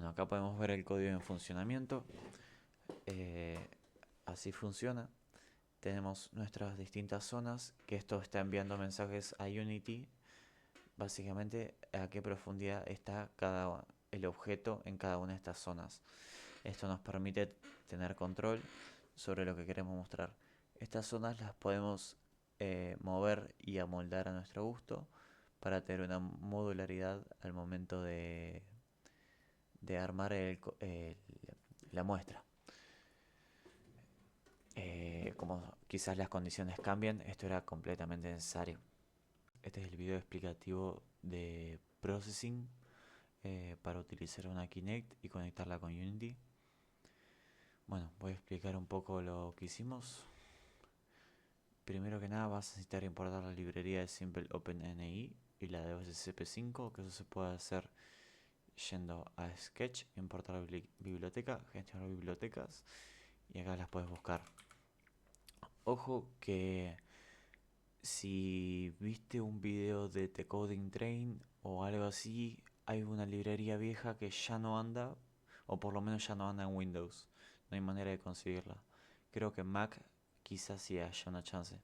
Bueno, acá podemos ver el código en funcionamiento. Eh, Así funciona. Tenemos nuestras distintas zonas, que esto está enviando mensajes a Unity, básicamente a qué profundidad está el objeto en cada una de estas zonas. Esto nos permite tener control sobre lo que queremos mostrar. Estas zonas las podemos mover y amoldar a nuestro gusto para tener una modularidad al momento de armar la muestra. Como quizás las condiciones cambian, esto era completamente necesario. Este es el video explicativo de Processing para utilizar una Kinect y conectarla con Unity. Bueno, voy a explicar un poco lo que hicimos. Primero que nada vas a necesitar importar la librería de Simple OpenNI y la de OSCP5, que eso se puede hacer yendo a Sketch, importar biblioteca, gestionar bibliotecas, y acá las puedes buscar. Ojo que si viste un video de The Coding Train o algo así, hay una librería vieja que ya no anda, o por lo menos ya no anda en Windows. No hay manera de conseguirla. Creo que en Mac quizás sí haya una chance.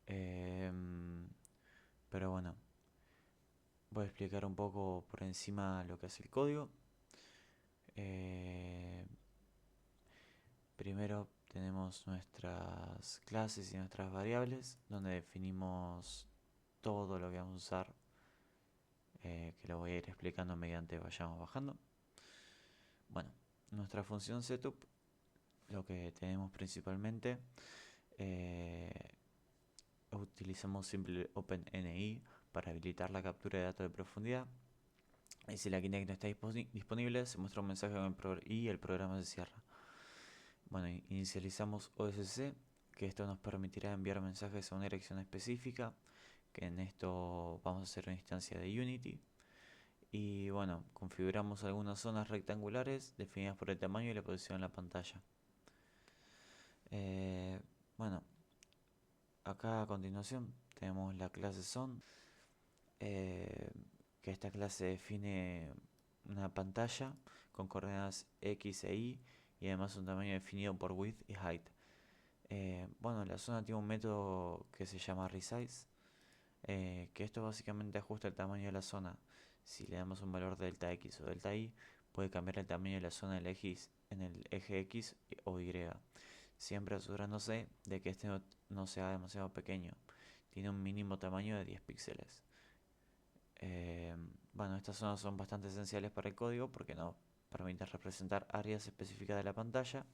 Em, pero bueno, voy a explicar un poco por encima lo que es el código. Eh, Primero tenemos nuestras clases y nuestras variables, donde definimos todo lo que vamos a usar, que lo voy a ir explicando mediante vayamos bajando. Bueno, nuestra función setup, lo que tenemos principalmente, eh, utilizamos simple OpenNI para habilitar la captura de datos de profundidad. Y si la Kinect no está disponible, se muestra un mensaje y el programa se cierra. Bueno, inicializamos OSC, que esto nos permitirá enviar mensajes a una dirección específica, que en esto vamos a hacer una instancia de Unity. Y bueno, configuramos algunas zonas rectangulares definidas por el tamaño y la posición en la pantalla. Eh, bueno, acá a continuación tenemos la clase Zone, eh, que esta clase define una pantalla con coordenadas X e Y además un tamaño definido por width y height. Bueno, la zona tiene un método que se llama resize, que esto básicamente ajusta el tamaño de la zona. Si le damos un valor delta X o delta Y, puede cambiar el tamaño de la zona en el eje X o Y, siempre asegurándose de que este no sea demasiado pequeño. Tiene un mínimo tamaño de 10 píxeles. Bueno, estas zonas son bastante esenciales para el código porque nos permiten representar áreas específicas de la pantalla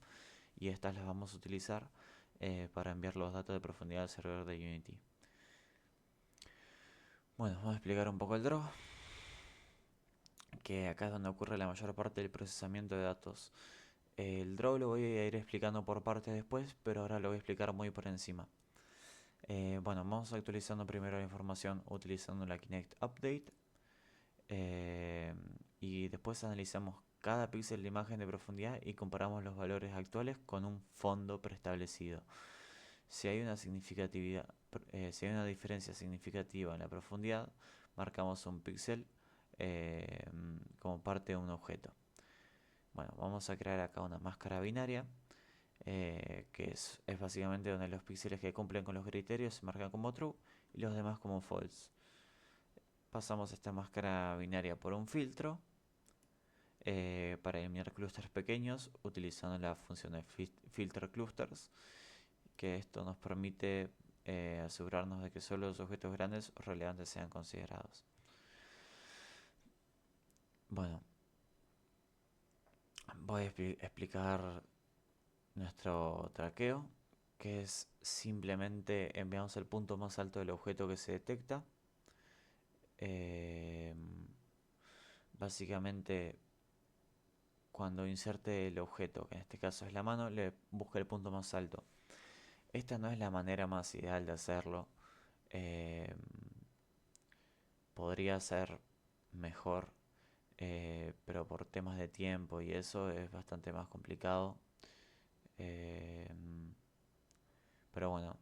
y estas las vamos a utilizar para enviar los datos de profundidad al servidor de Unity. Bueno, vamos a explicar un poco el draw, que acá es donde ocurre la mayor parte del procesamiento de datos. El draw lo voy a ir explicando por partes después, pero ahora lo voy a explicar muy por encima. Bueno, vamos actualizando primero la información utilizando la Kinect Update. Y después analizamos cada píxel de imagen de profundidad y comparamos los valores actuales con un fondo preestablecido. Si hay una si hay una diferencia significativa en la profundidad, marcamos un píxel como parte de un objeto. Bueno, vamos a crear acá una máscara binaria, que es básicamente donde los píxeles que cumplen con los criterios se marcan como true y los demás como false. Pasamos esta máscara binaria por un filtro para eliminar clústeres pequeños utilizando la función de filter clusters, que esto nos permite asegurarnos de que solo los objetos grandes o relevantes sean considerados. Bueno, voy a explicar nuestro traqueo, que es simplemente enviamos el punto más alto del objeto que se detecta. Eh, Básicamente, cuando inserte el objeto, que en este caso es la mano, le busca el punto más alto. Esta no es la manera más ideal de hacerlo. Eh, Podría ser mejor, pero por temas de tiempo y eso es bastante más complicado. Eh, pero bueno,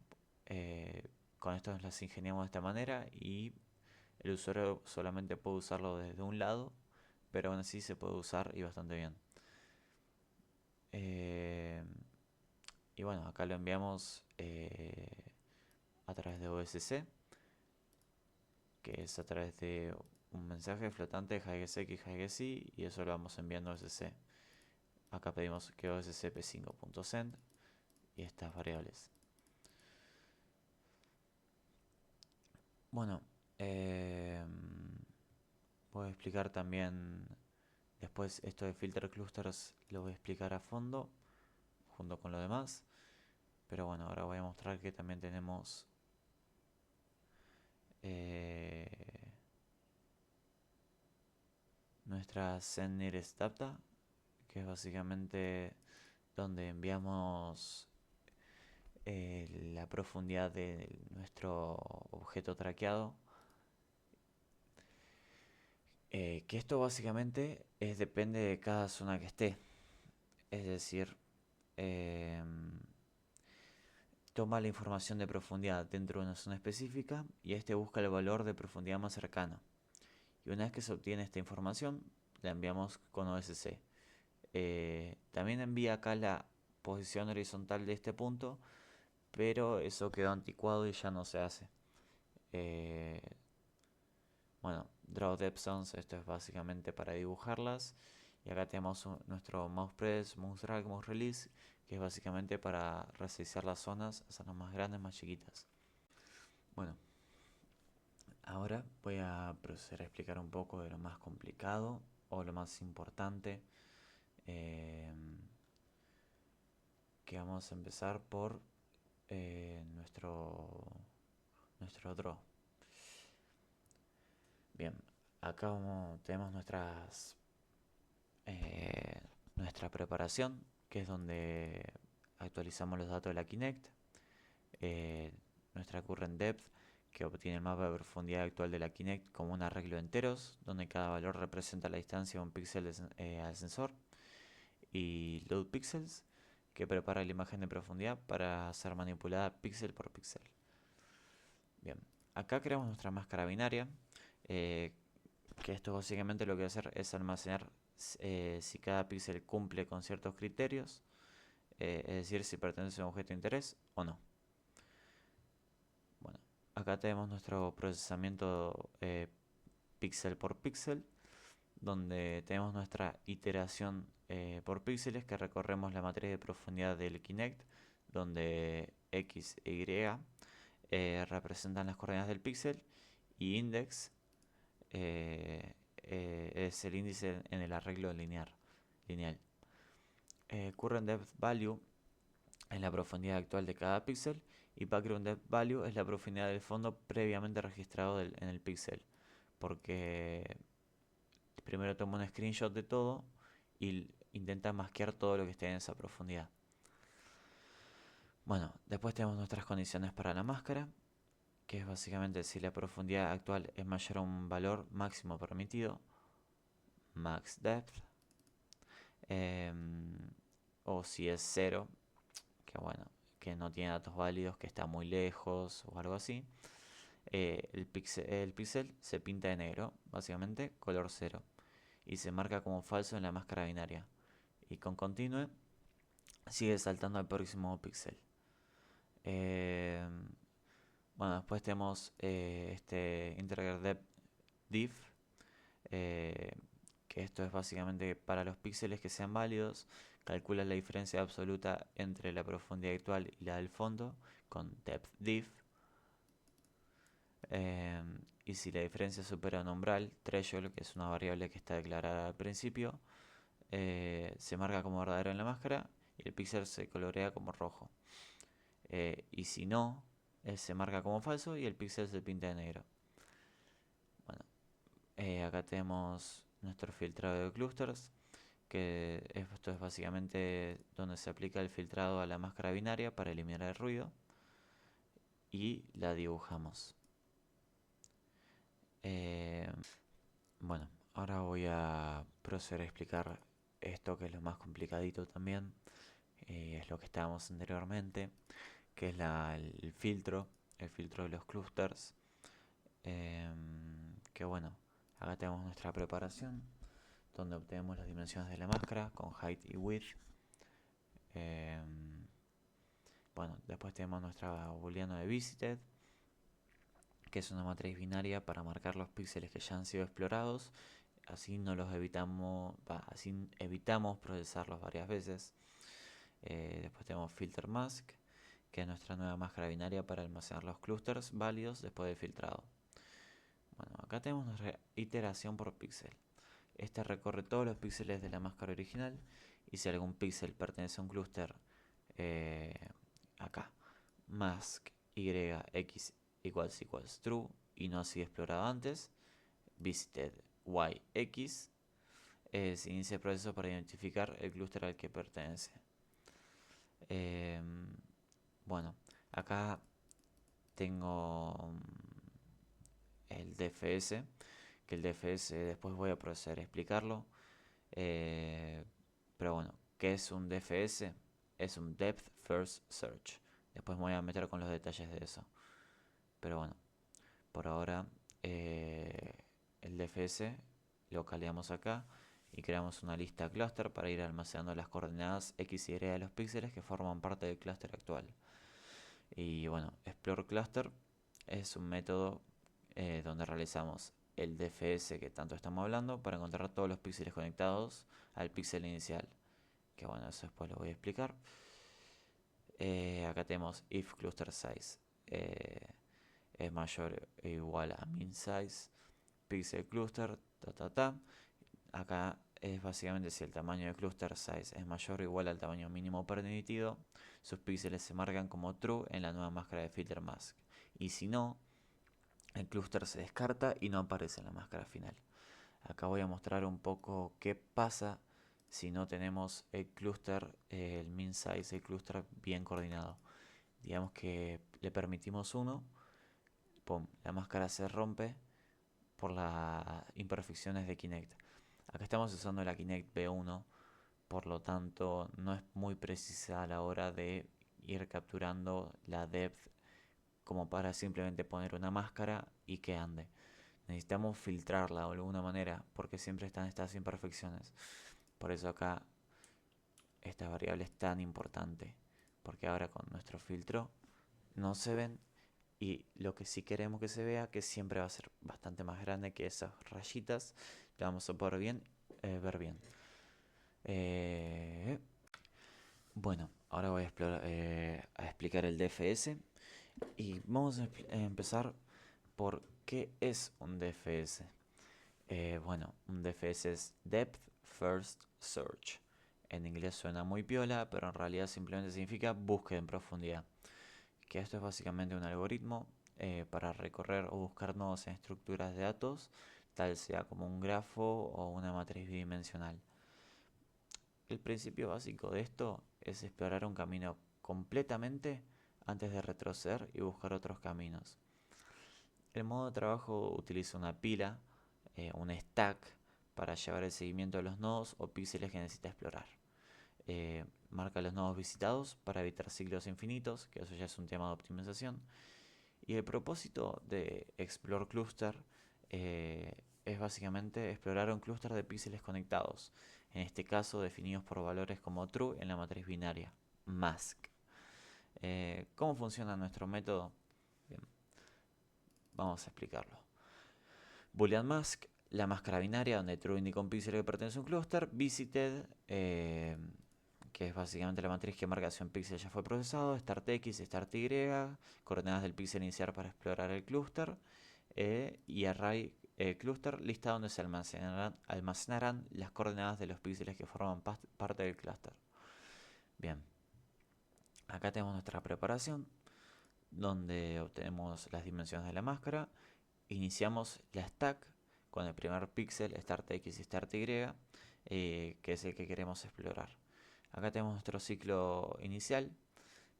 eh, con esto nos las ingeniamos de esta manera y el usuario solamente puede usarlo desde un lado pero aún así se puede usar y bastante bien. Eh, y bueno, acá lo enviamos a través de OSC, que es a través de un mensaje flotante HGSX y HGSI, y eso lo vamos enviando a OSC. Acá pedimos que OSC p5.send y estas variables. Bueno, voy a explicar también después esto de filter clusters, lo voy a explicar a fondo junto con lo demás. Pero bueno, ahora voy a mostrar que también tenemos eh, nuestra send nearest data, que es básicamente donde enviamos la profundidad de nuestro objeto traqueado. Que esto básicamente depende de cada zona que esté. Es decir, toma la información de profundidad dentro de una zona específica y este busca el valor de profundidad más cercano. Y una vez que se obtiene esta información, la enviamos con OSC. También envía acá la posición horizontal de este punto, pero eso quedó anticuado y ya no se hace. Eh, bueno, Draw Depth Zones, esto es básicamente para dibujarlas. Y acá tenemos nuestro mouse press, mouse drag, mouse release, que es básicamente para resizar las zonas, hacerlas más grandes, más chiquitas. Bueno, ahora voy a proceder a explicar un poco de lo más complicado o lo más importante. Eh, que vamos a empezar por nuestro draw. Bien, acá tenemos nuestra preparación, que es donde actualizamos los datos de la Kinect, eh, nuestra current depth, que obtiene el mapa de profundidad actual de la Kinect como un arreglo de enteros, donde cada valor representa la distancia de un píxel al sensor, y load pixels, que prepara la imagen de profundidad para ser manipulada píxel por píxel. Bien, acá creamos nuestra máscara binaria, que esto básicamente lo que va a hacer es almacenar si cada píxel cumple con ciertos criterios, es decir, si pertenece a un objeto de interés o no. Bueno, acá tenemos nuestro procesamiento píxel por píxel, donde tenemos nuestra iteración por píxeles, que recorremos la matriz de profundidad del Kinect, donde X e Y representan las coordenadas del píxel y index es el índice en el arreglo lineal. Current depth value es la profundidad actual de cada píxel y background depth value es la profundidad del fondo previamente registrado en el píxel, porque primero toma un screenshot de todo y intenta masquear todo lo que esté en esa profundidad. Bueno, después tenemos nuestras condiciones para la máscara, que es básicamente si la profundidad actual es mayor a un valor máximo permitido, max depth, o si es 0, que bueno, que no tiene datos válidos, que está muy lejos o algo así, el píxel se pinta de negro, básicamente color 0, y se marca como falso en la máscara binaria. Y con continue sigue saltando al próximo píxel. Bueno, después tenemos este integer depth diff, que esto es básicamente para los píxeles que sean válidos, calcula la diferencia absoluta entre la profundidad actual y la del fondo con depth diff. Y si la diferencia supera un umbral, threshold, que es una variable que está declarada al principio, se marca como verdadero en la máscara y el píxel se colorea como rojo. Y si no, se marca como falso y el píxel se pinta de negro. Bueno, acá tenemos nuestro filtrado de clusters, que esto es básicamente donde se aplica el filtrado a la máscara binaria para eliminar el ruido y la dibujamos. Bueno, ahora voy a proceder a explicar esto, que es lo más complicadito también, es lo que estábamos anteriormente, que es el filtro de los clusters. Que bueno, acá tenemos nuestra preparación, donde obtenemos las dimensiones de la máscara con height y width. Bueno, después tenemos nuestra booleano de visited, que es una matriz binaria para marcar los píxeles que ya han sido explorados. Así no los evitamos, así evitamos procesarlos varias veces. Después tenemos filter mask, que es nuestra nueva máscara binaria para almacenar los clusters válidos después de filtrado. Bueno, acá tenemos nuestra iteración por píxel. Esta recorre todos los píxeles de la máscara original, y si algún píxel pertenece a un clúster, acá, mask y x equals true y no ha sido explorado antes, visited y x, se inicia el proceso para identificar el clúster al que pertenece. Bueno, acá tengo el DFS, que el DFS después voy a proceder a explicarlo. Pero bueno, ¿qué es un DFS? Es un Depth First Search. Después me voy a meter con los detalles de eso. Pero bueno, por ahora el DFS lo caldeamos acá y creamos una lista cluster para ir almacenando las coordenadas x y y de los píxeles que forman parte del clúster actual. Y bueno, Explore Cluster es un método donde realizamos el DFS que tanto estamos hablando para encontrar todos los píxeles conectados al píxel inicial. Que bueno, eso después lo voy a explicar. Acá tenemos if cluster size es mayor o igual a min size pixel cluster, Acá es básicamente si el tamaño de cluster size es mayor o igual al tamaño mínimo permitido, sus píxeles se marcan como true en la nueva máscara de filter mask. Y si no, el cluster se descarta y no aparece en la máscara final. Acá voy a mostrar un poco qué pasa si no tenemos el cluster, el min size, el cluster bien coordinado. Digamos que le permitimos 1, la máscara se rompe por las imperfecciones de Kinect. Acá estamos usando la Kinect B1, por lo tanto no es muy precisa a la hora de ir capturando la depth como para simplemente poner una máscara y que ande. Necesitamos filtrarla de alguna manera porque siempre están estas imperfecciones. Por eso acá esta variable es tan importante, porque ahora con nuestro filtro no se ven, y lo que sí queremos que se vea, que siempre va a ser bastante más grande que esas rayitas, lo vamos a poder ver bien. Bueno, ahora voy a explicar el DFS y vamos a empezar por qué es un DFS. Bueno, un DFS es Depth First Search. En inglés suena muy piola, pero en realidad simplemente significa búsqueda en profundidad. Que esto es básicamente un algoritmo para recorrer o buscar nodos en estructuras de datos, tal sea como un grafo o una matriz bidimensional. El principio básico de esto es explorar un camino completamente antes de retroceder y buscar otros caminos. El modo de trabajo utiliza una pila, un stack, para llevar el seguimiento de los nodos o píxeles que necesita explorar. Marca los nodos visitados para evitar ciclos infinitos, que eso ya es un tema de optimización. Y el propósito de Explore Cluster es básicamente explorar un clúster de píxeles conectados, en este caso definidos por valores como true en la matriz binaria, mask. ¿Cómo funciona nuestro método? Bien, vamos a explicarlo. Boolean mask, la máscara binaria donde true indica un píxel que pertenece a un clúster, visited, que es básicamente la matriz que marca si un píxel ya fue procesado, start x, start y, coordenadas del píxel inicial para explorar el clúster, y array cluster, lista donde se almacenarán las coordenadas de los píxeles que forman parte del clúster. Bien, acá tenemos nuestra preparación, donde obtenemos las dimensiones de la máscara. Iniciamos la stack con el primer píxel, start x y start y, que es el que queremos explorar. Acá tenemos nuestro ciclo inicial,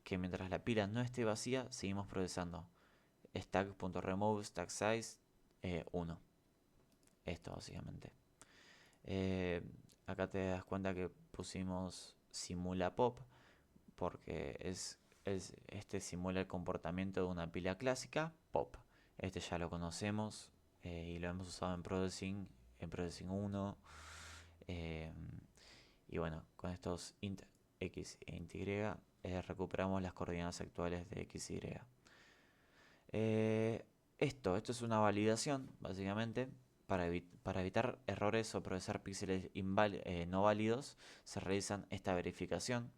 que mientras la pila no esté vacía, seguimos procesando. Stack.remove stack size 1. Esto básicamente. Acá te das cuenta que pusimos simula pop, porque este simula el comportamiento de una pila clásica, pop. Este ya lo conocemos y lo hemos usado en Processing 1, Eh, y bueno, con estos int x e int y recuperamos las coordenadas actuales de x y. Eh, esto es una validación, básicamente. Para evitar errores o procesar píxeles no válidos, se realizan esta verificación,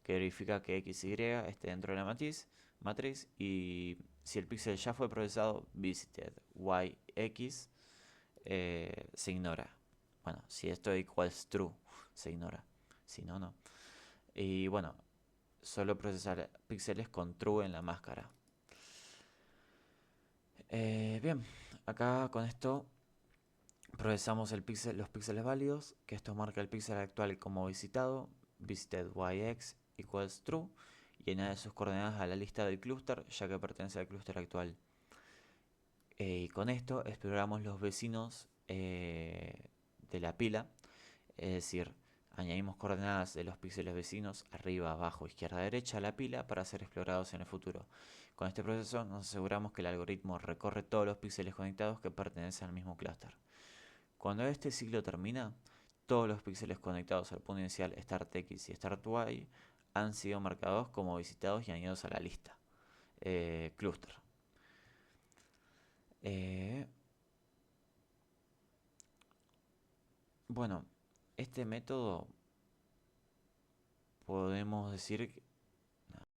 que verifica que x y esté dentro de la matriz, y si el píxel ya fue procesado, visited y x se ignora. Bueno, si esto equals true, se ignora. Si no, no. Y bueno, solo procesar píxeles con true en la máscara. Bien, acá con esto procesamos los píxeles válidos, que esto marca el píxel actual como visitado, visited yx equals true, y añade sus coordenadas a la lista del clúster, ya que pertenece al clúster actual. Y con esto exploramos los vecinos de la pila, es decir, añadimos coordenadas de los píxeles vecinos arriba, abajo, izquierda, derecha a la pila para ser explorados en el futuro. Con este proceso nos aseguramos que el algoritmo recorre todos los píxeles conectados que pertenecen al mismo clúster. Cuando este ciclo termina, todos los píxeles conectados al punto inicial startx y starty han sido marcados como visitados y añadidos a la lista clúster. Eh, bueno, este método podemos decir